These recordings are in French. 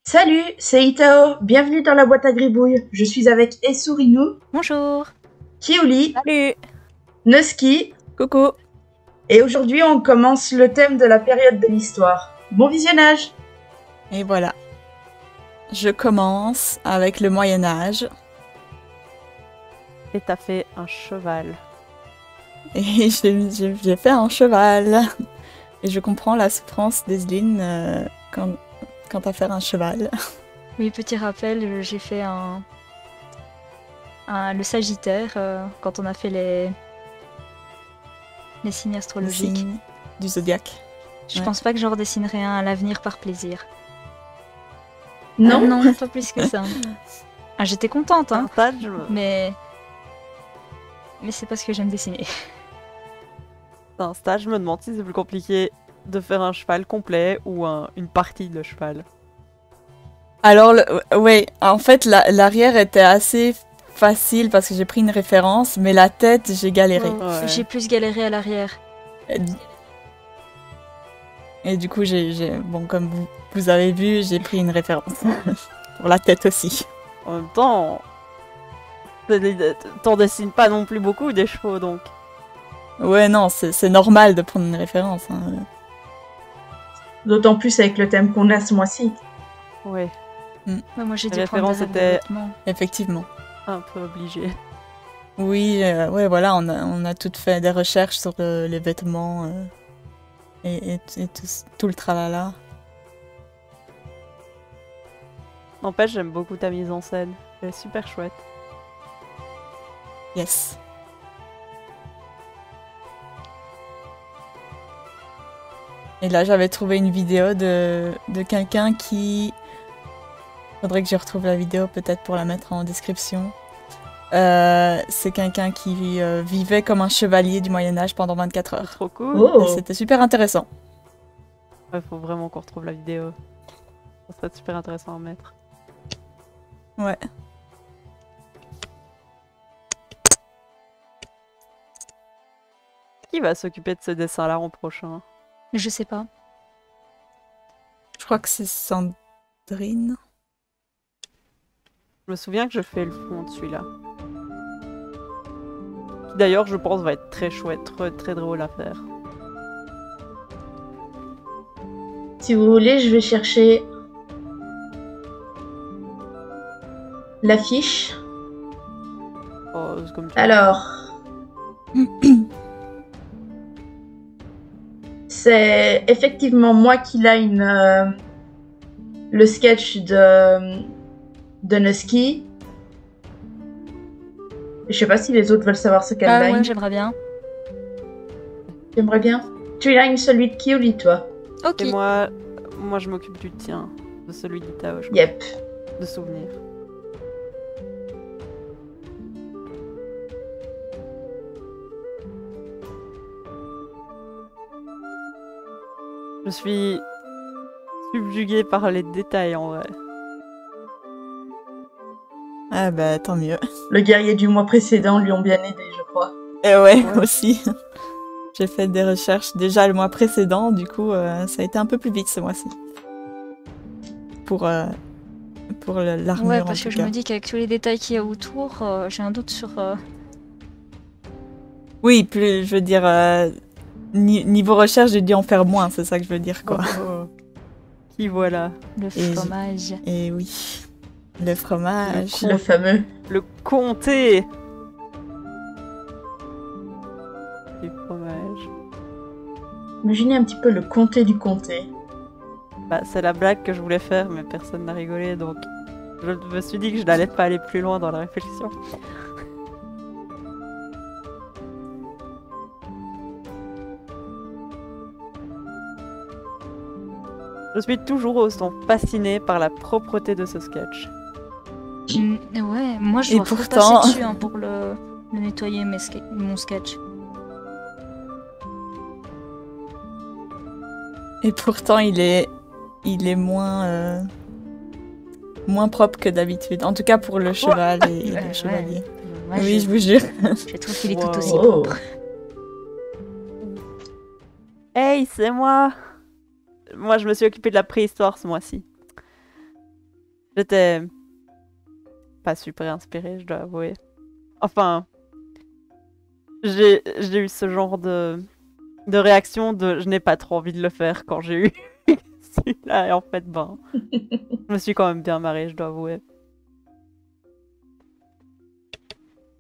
Salut, c'est Itao. Bienvenue dans la boîte à gribouille. Je suis avec Essurinu, Bonjour. Kiuli, Salut. Nuski, Coucou. et aujourd'hui on commence le thème de la période de l'histoire. Bon visionnage. Et voilà. Je commence avec le Moyen-Âge. Et t'as fait un cheval. Et j'ai fait un cheval. Et je comprends la souffrance d'Ezeline quant à faire un cheval. Oui, petit rappel, j'ai fait le Sagittaire quand on a fait les signes Le astrologiques. signe du zodiaque. Je Ouais. pense pas que j'en redessinerai un à l'avenir par plaisir. Non, Ah non, pas plus que ça. Ah, j'étais contente, hein, Un stage, mais c'est parce que j'aime dessiner. je me demande si c'est plus compliqué de faire un cheval complet ou une partie de cheval. Alors, ouais, en fait, l'arrière était assez facile parce que j'ai pris une référence, mais la tête, j'ai galéré. Oh, Ouais. J'ai plus galéré à l'arrière. Et du coup, bon, comme vous avez vu, j'ai pris une référence. Pour la tête aussi. En même temps, t'en dessines pas non plus beaucoup des chevaux, donc. Ouais, non, c'est normal de prendre une référence. Hein. d'autant plus avec le thème qu'on a ce mois-ci. Ouais, Ouais, moi j'ai La dû prendre référence des était- vêtements. Effectivement. un peu obligé. Oui, ouais, voilà, on a toutes fait des recherches sur les vêtements et tout le tralala. N'empêche, j'aime beaucoup ta mise en scène. Elle est super chouette. Yes. Et là, j'avais trouvé une vidéo de quelqu'un qui... Faudrait que je retrouve la vidéo peut-être pour la mettre en description. C'est quelqu'un qui vivait comme un chevalier du Moyen-Âge pendant 24 C'est heures. trop cool. Oh, Et c'était super intéressant. Ouais, faut vraiment qu'on retrouve la vidéo. Ça serait super intéressant à mettre. Ouais. Qui va s'occuper de ce dessin-là en prochain? Je sais pas. Je crois que c'est Sandrine. Je me souviens que je fais le fond de celui-là. Qui d'ailleurs, je pense, va être très chouette, très drôle à faire. si vous voulez, je vais chercher l'affiche. Oh, c'est comme tu Alors, c'est effectivement moi qui line le sketch de Nuski. Je sais pas si les autres veulent savoir ce qu'elle Ah line. ouais, j'aimerais bien. J'aimerais bien. Tu lines celui de Kioli, toi. Ok. Et moi, je m'occupe du tien, de celui d'Itao, je crois, Yep. de souvenir. Je suis subjuguée par les détails en vrai. Ah bah tant mieux. Le guerrier du mois précédent lui ont bien aidé, je crois. Et ouais, Ouais. aussi. J'ai fait des recherches déjà le mois précédent, du coup ça a été un peu plus vite ce mois-ci. Pour l'armure Ouais, en parce tout que je cas. me dis qu'avec tous les détails qu'il y a autour, j'ai un doute sur. Oui, plus, je veux dire, niveau recherche, j'ai dû en faire moins, c'est ça que je veux dire, quoi. Oh. Qui voilà? Le Et fromage. Et oui, le fromage. Le fameux. Le comté du fromage. Imaginez un petit peu le comté du comté. Bah, c'est la blague que je voulais faire, mais personne n'a rigolé, donc je me suis dit que je n'allais pas aller plus loin dans la réflexion. Je suis toujours autant fascinée par la propreté de ce sketch. Ouais, moi je Et dois pourtant- repasser dessus hein, pour le nettoyer mon sketch. Et pourtant, il est moins propre que d'habitude. En tout cas pour le cheval et Ouais, le chevalier. Moi, Oui, je vous jure. je trouve qu'il est Wow. tout aussi Oh. propre. Hey, c'est moi! Moi, je me suis occupée de la préhistoire ce mois-ci. J'étais pas super inspirée, je dois avouer. Enfin, j'ai eu ce genre de réaction de je n'ai pas trop envie de le faire quand j'ai eu celui-là. Et en fait, ben, je me suis quand même bien marrée, je dois avouer.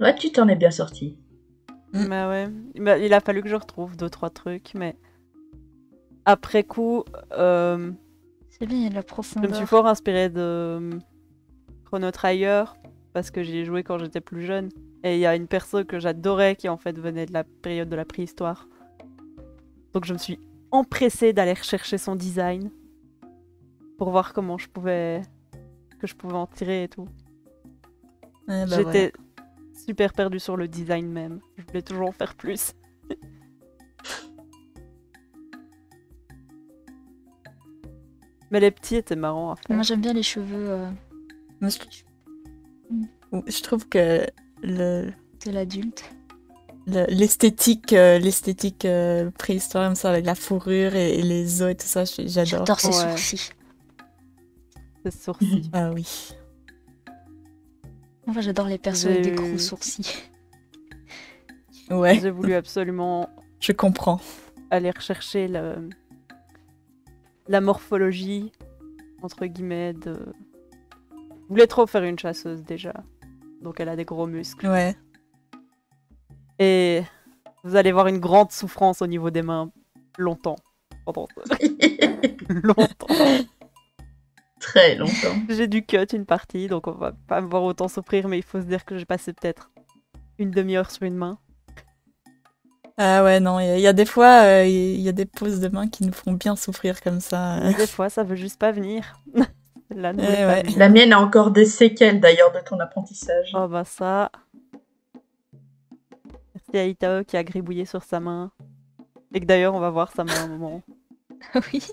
Ouais, tu t'en es bien sorti. Bah ouais, il a fallu que je retrouve 2-3 trucs, mais après coup, C'est bien, il y a de la je me profondeur. suis fort inspirée de Chrono Trigger parce que j'y ai joué quand j'étais plus jeune. Et il y a une perso que j'adorais qui en fait venait de la période de la préhistoire. Donc je me suis empressée d'aller rechercher son design pour voir comment je pouvais en tirer et tout. Bah, J'étais super perdue sur le design même. Je voulais toujours en faire plus. Mais les petits étaient marrants à faire. Moi j'aime bien les cheveux Moi, je trouve que de l'adulte. l'esthétique préhistoire comme ça avec la fourrure et les os et tout ça, j'adore. J'adore ses Ouais. sourcils. C'est sourcils. Ah oui. Enfin, j'adore les persos avec des J'ai- gros sourcils. Ouais, J'ai voulu absolument je comprends. aller rechercher la morphologie, entre guillemets, de... Je voulais trop faire une chasseuse déjà. Donc elle a des gros muscles. Ouais. Et vous allez voir une grande souffrance au niveau des mains longtemps. Pendant longtemps. Très longtemps. J'ai dû cut une partie, donc on va pas me voir autant souffrir, mais il faut se dire que j'ai passé peut-être une demi-heure sur une main. Ah ouais, non, il y a des fois, il y a des poses de main qui nous font bien souffrir comme ça. Mais des fois, ça veut juste pas venir. Là, ne Eh voulait pas ouais. venir. La mienne a encore des séquelles d'ailleurs de ton apprentissage. Oh bah ça. Merci à Itao qui a gribouillé sur sa main. Et que d'ailleurs, on va voir sa main un moment. Oui.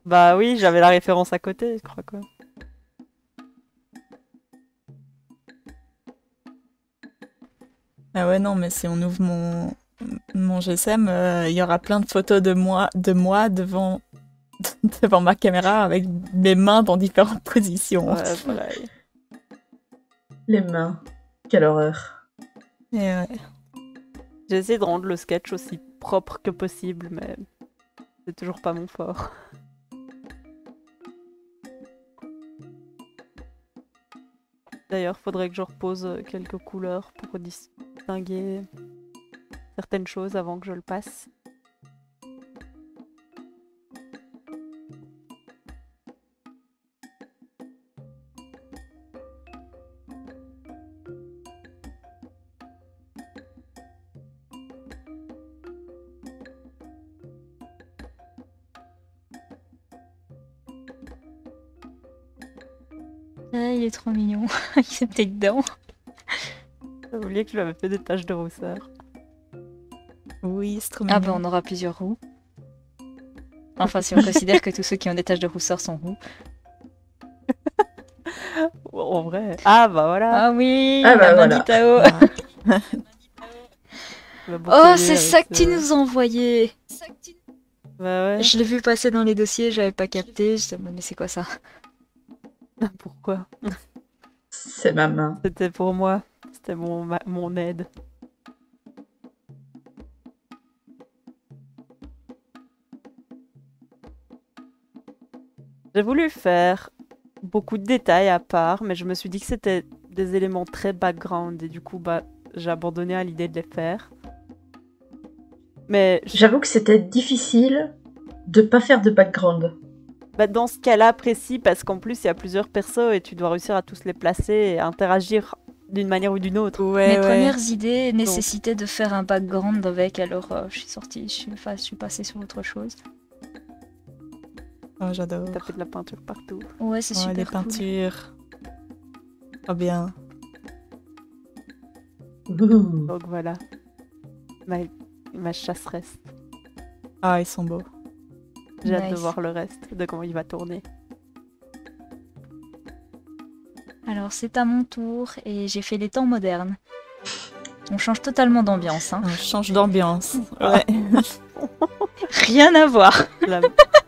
Bah oui, j'avais la référence à côté, je crois quoi. Ah ouais, non, mais si on ouvre mon GSM, il y aura plein de photos de moi devant ma caméra avec mes mains dans différentes positions. Ouais, pareil. Les mains. Quelle horreur. Et ouais. J'ai essayé de rendre le sketch aussi propre que possible, mais c'est toujours pas mon fort. D'ailleurs, faudrait que je repose quelques couleurs pour distinguer certaines choses avant que je le passe. Ah, il est trop mignon. Il s'est take down. J'avais oublié que je lui avais fait des taches de rousseur. Oui, c'est trop Ah mignon. bah on aura plusieurs roues. Enfin, si on considère que tous ceux qui ont des taches de rousseur sont roux. En vrai. Ah bah voilà. Ah oui, Ah bah la main voilà. d'Itao. Ah. Il va beaucoup Oh, aider c'est avec ça que tu ce- nous as envoyé. Bah ouais. Je l'ai vu passer dans les dossiers, j'avais pas capté. Je me mais c'est quoi ça? Pourquoi? C'est ma main. C'était pour moi. C'était mon aide. J'ai voulu faire beaucoup de détails à part, mais je me suis dit que c'était des éléments très background et du coup, bah, j'ai abandonné à l'idée de les faire. Mais J'avoue que c'était difficile de pas faire de background. bah, dans ce cas-là précis, parce qu'en plus, il y a plusieurs persos et tu dois réussir à tous les placer et interagir d'une manière ou d'une autre. Ouais, Mes ouais. premières idées nécessitaient de faire un background avec, alors je suis passée sur autre chose. Oh, j'adore. T'as fait de la peinture partout. Ouais, c'est Ouais, super les cool. peintures. Oh bien. Ouh. Donc voilà. Ma chasseresse. Ah, ils sont beaux. J'ai hâte de Nice. voir le reste, de comment il va tourner. Alors c'est à mon tour et j'ai fait les temps modernes. On change totalement d'ambiance, hein. On change d'ambiance. Ouais. Rien à voir.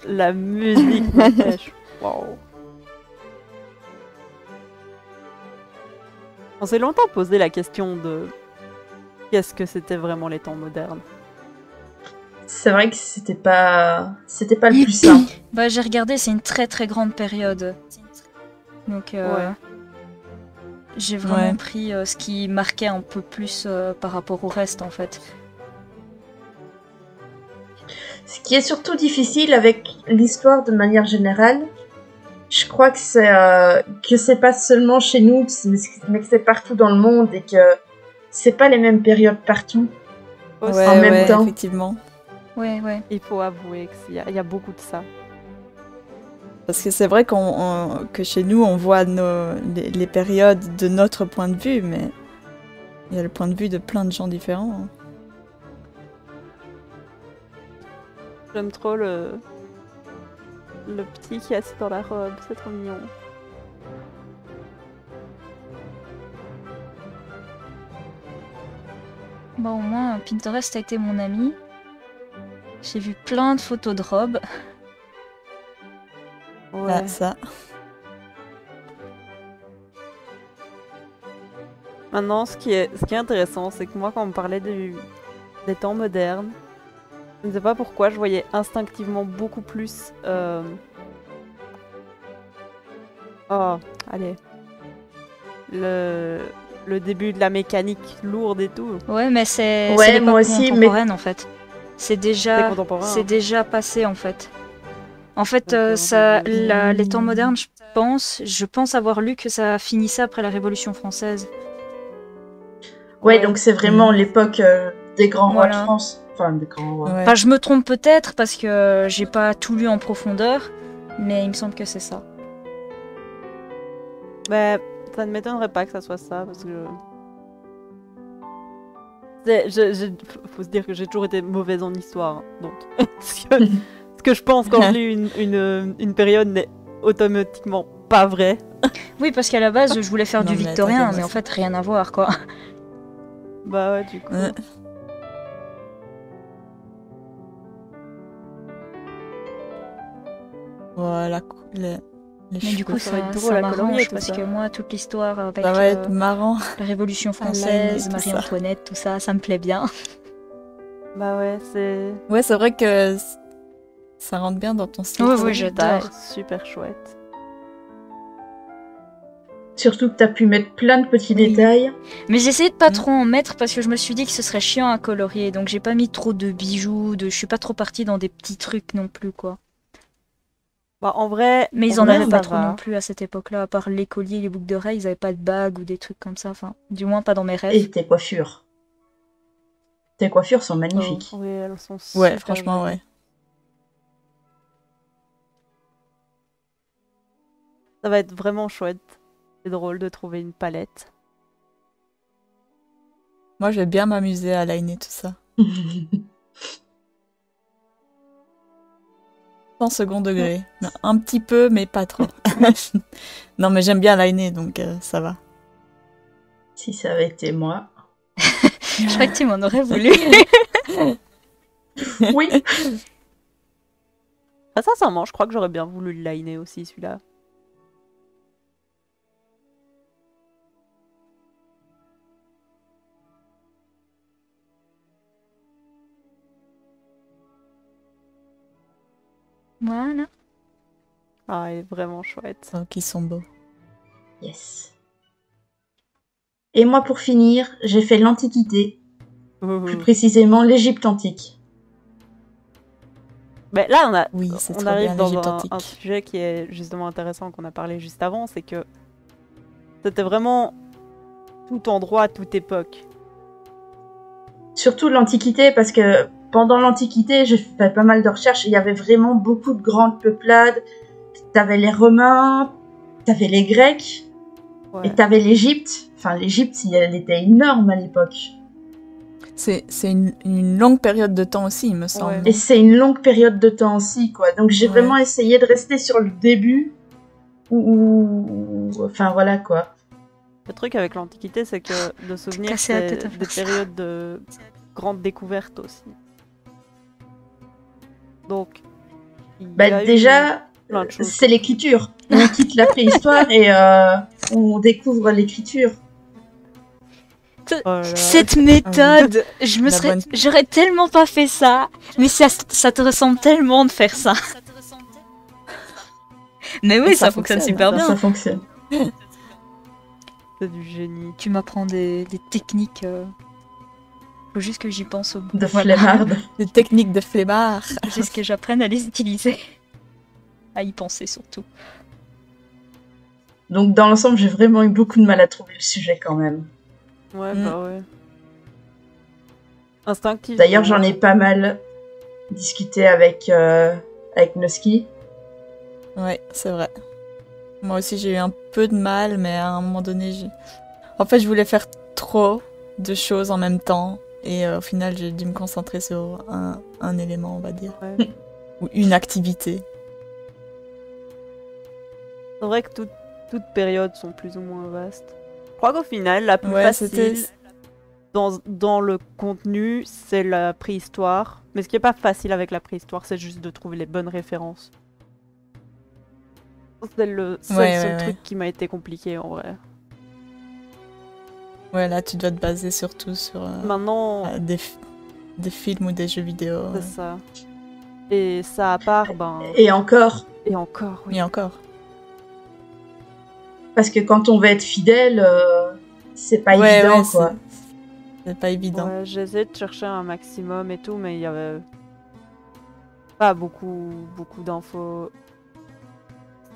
La musique m'empêche. Wow. On s'est longtemps posé la question de qu'est-ce que c'était vraiment les temps modernes. C'est vrai que c'était pas le plus simple. Bah, j'ai regardé, c'est une très très grande période. Donc, Ouais. j'ai vraiment Ouais. pris ce qui marquait un peu plus par rapport au reste, en fait. Ce qui est surtout difficile avec l'histoire de manière générale, je crois que c'est pas seulement chez nous, mais que c'est partout dans le monde et que c'est pas les mêmes périodes partout. Aussi, Ouais, en même temps. effectivement. Ouais, ouais. il faut avouer qu'il y a beaucoup de ça. Parce que c'est vrai que chez nous, on voit les périodes de notre point de vue, mais il y a le point de vue de plein de gens différents. J'aime trop le petit qui est assis dans la robe, c'est trop mignon. Bon, au moins, Pinterest a été mon ami. J'ai vu plein de photos de robes. Ouais. Ah, ça. Maintenant, ce qui est intéressant, c'est que moi, quand on me parlait des temps modernes, je ne sais pas pourquoi, je voyais instinctivement beaucoup plus... Oh, allez. Le début de la mécanique lourde et tout. Ouais, mais c'est Ouais, l'époque moi aussi, mais- contemporaine, en fait. C'est C'est déjà, contemporain. c'est hein. déjà passé, en fait. En fait, D'accord. les temps modernes, je pense avoir lu que ça finissait après la Révolution française. Ouais, Ouais. donc c'est vraiment l'époque des grands rois de Voilà. France. Enfin, des grands rois. Ouais. Enfin, je me trompe peut-être parce que j'ai pas tout lu en profondeur, mais il me semble que c'est ça. Mais ça ne m'étonnerait pas que ça soit ça, parce que... Faut se dire que j'ai toujours été mauvaise en histoire, hein, donc... ce que je pense quand je lis une période n'est automatiquement pas vrai. Oui, parce qu'à la base, je voulais faire Non, du mais victorien, t'inquiète. mais en fait, rien à voir, quoi. Bah ouais, du coup... Ouais. Voilà, les Mais du cheveux. coup, ça va être ça drôle à colorier, m'arrange tout parce ça. que moi, toute l'histoire avec Ça va être marrant. la Révolution Aligner française, tout ça. Marie-Antoinette, tout ça, ça me plaît bien. Bah ouais, c'est... Ouais, c'est vrai que ça rentre bien dans ton style. Ouais, le ouais, résultat j'adore. est super chouette. Surtout que t'as pu mettre plein de petits Oui. détails. Mais j'ai essayé de pas Mm. trop en mettre parce que je me suis dit que ce serait chiant à colorier, donc j'ai pas mis trop de bijoux, je suis pas trop partie dans des petits trucs non plus, quoi. Bah en vrai... Mais ils en en vrai, avaient ça pas trop va. non plus à cette époque-là, à part les colliers, les boucles d'oreilles, ils avaient pas de bagues ou des trucs comme ça, enfin, du moins pas dans mes rêves. Et tes coiffures. Tes coiffures sont magnifiques. Oui, elles sont Ouais, super franchement, jolies. ouais. Ça va être vraiment chouette. C'est drôle de trouver une palette. Moi, je vais bien m'amuser à liner tout ça. Sans second degré. Non, un petit peu, mais pas trop. Non, mais j'aime bien liner, donc ça va. Si ça avait été moi. Je crois que tu m'en aurais voulu. Oui. Ah, sincèrement, je crois que j'aurais bien voulu le liner aussi, celui-là. Voilà. Ah, il est vraiment chouette. Donc, ils sont beaux. Yes. Et moi, pour finir, j'ai fait l'Antiquité, plus précisément l'Égypte antique. Mais là, Oui, c'est on trop arrive bien, dans l'Égypte un antique. sujet qui est justement intéressant qu'on a parlé juste avant, c'est que c'était vraiment tout endroit, toute époque. Surtout l'Antiquité, parce que pendant l'Antiquité, j'ai fait pas mal de recherches, et il y avait vraiment beaucoup de grandes peuplades. T'avais les Romains, t'avais les Grecs, Ouais. et t'avais l'Égypte. Enfin, l'Égypte, elle était énorme à l'époque. C'est une longue période de temps aussi, il me semble. Ouais. Et c'est une longue période de temps aussi, quoi. Donc j'ai Ouais. vraiment essayé de rester sur le début. Enfin, voilà, quoi. Le truc avec l'Antiquité, c'est que de souvenir, cassé la c'est tête à des faire ça. périodes de grandes découvertes aussi. Donc, il y Bah, a eu déjà, plein de choses. c'est l'écriture. On quitte la préhistoire et on découvre l'écriture. Oh là là. Cette méthode, j'aurais tellement pas fait ça, mais ça te ressemble tellement de faire ça. Mais oui, ça fonctionne super bien. Ça fonctionne. C'est du génie. Tu m'apprends des techniques. Faut juste que j'y pense au bout. De flemmarde. Des techniques de flemmard. Faut juste que j'apprenne à les utiliser. À y penser surtout. Donc dans l'ensemble, j'ai vraiment eu beaucoup de mal à trouver le sujet quand même. Ouais, bah ouais. Instinctif. D'ailleurs, j'en ai pas mal discuté avec Noski. Ouais, c'est vrai. Moi aussi, j'ai eu un peu de mal, mais à un moment donné, en fait, je voulais faire trop de choses en même temps. Et au final, j'ai dû me concentrer sur un élément, on va dire. Ouais. Ou une activité. C'est vrai que toutes périodes sont plus ou moins vastes. Je crois qu'au final, la plus Ouais, facile dans le contenu, c'est la préhistoire. Mais ce qui est pas facile avec la préhistoire, c'est juste de trouver les bonnes références. C'est le seul truc qui m'a été compliqué en vrai. Ouais, là, tu dois te baser surtout sur Maintenant, des films ou des jeux vidéo. c'est ça. Et ça à part, ben... Et encore. Et encore, oui. Et encore. Parce que quand on veut être fidèle, c'est pas évident, quoi. C'est pas évident. Ouais, j'essaie de chercher un maximum et tout, mais il y avait pas beaucoup d'infos.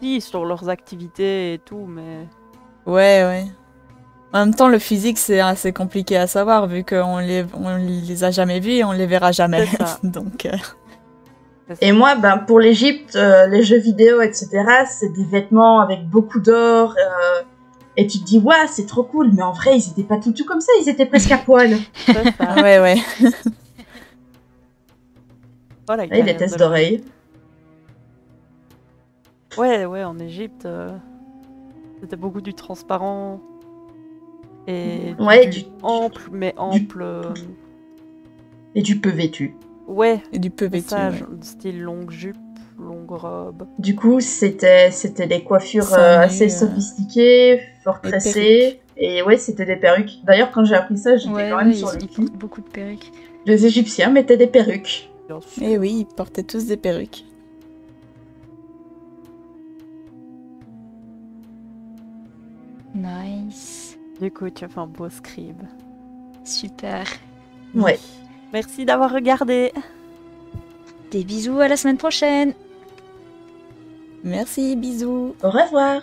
Si, sur leurs activités et tout, mais... Ouais. En même temps, le physique, c'est assez compliqué à savoir, vu qu'on les a jamais vus et on les verra jamais. C'est ça. Donc... Et moi, ben, pour l'Égypte, les jeux vidéo, etc., c'est des vêtements avec beaucoup d'or. Et tu te dis, ouais, c'est trop cool. Mais en vrai, ils étaient pas tout comme ça. Ils étaient presque à poil. C'est ça. Ouais. Voilà, Et les tests d'oreilles. Ouais, en Égypte, c'était beaucoup du transparent. Et du ample, mais ample. Et du peu vêtu. Ouais. Et du peu vêtu. Ça, style longue jupe, longue robe. Du coup, c'était des coiffures assez sophistiquées, fort tressées. Et ouais, c'était des perruques. D'ailleurs, quand j'ai appris ça, j'étais quand même sur le cul. Beaucoup de perruques. Les Égyptiens mettaient des perruques. Et oui, ils portaient tous des perruques. Nice. Du coup, tu as fait un beau scribe. Super. Ouais. Merci d'avoir regardé. Des bisous, à la semaine prochaine. Merci, bisous. Au revoir.